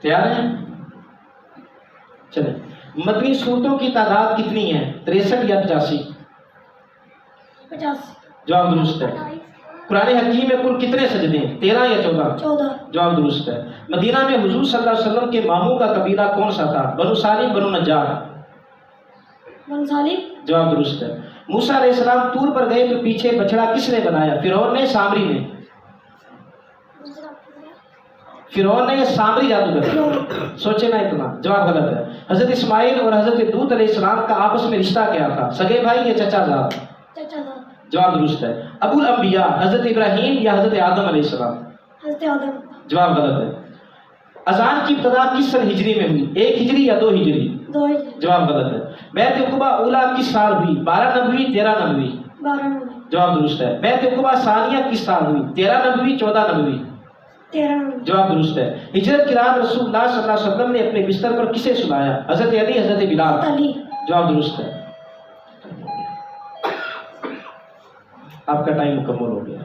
تیار ہیں؟ چلیں، مدنی صورتوں کی تعداد کتنی ہے؟ 63 یا 85؟ 85۔ جواب درست ہے۔ قرآن حکیم میں کل کتنے سجدے ہیں؟ 13 یا 14؟ 14۔ جواب درست ہے۔ مدینہ میں حضور صلی اللہ علیہ وسلم کے ماموں کا قبیلہ کون سا تھا؟ بنو سالم، بنو نجار؟ بنو سالم۔ جواب درست ہے۔ موسیٰ علیہ السلام طور پر گئے تو پیچھے بچڑا کس نے بنایا؟ فرعون نے، سامری نے؟ فرعون نے یا سامری جادوگر؟ سوچے نا اتنا، جواب غلط ہے۔ حضرت اسماعیل اور حضرت لوط علیہ السلام کا آپس میں رشتہ کیا تھا؟ سگے بھائی یا چچا زاد؟ چچا زاد۔ جواب درست ہے۔ ابو الانبیاء حضرت ابراہیم یا حضرت آدم علیہ السلام؟ حضرت آدم۔ جواب غلط ہے۔ اذان کی ابتدا کس سن ہجری میں ہوئی؟ 1 ہجری یا 2 ہجری؟ 2 ہجری۔ جواب غلط ہے۔ بیعت عقبہ اولیٰ کس سال ہوئی؟ 12 نبوی، 13 نبوی؟ 12 نبوی۔ جواب درست ہے۔ بیعت عقبہ ثانیہ کس سال ہوئی؟ 13 نبوی، 14 نبوی؟ 13 نبوی۔ جواب درست ہے۔ ہجرت کی رات رسول اللہ صلی اللہ علیہ وسلم نے اپنے بستر پر کسے سلایا؟ حضرت علی، حضرت بلال؟ علی۔ جواب درست ہے۔ آپ کا ٹائم مکمل ہو گیا۔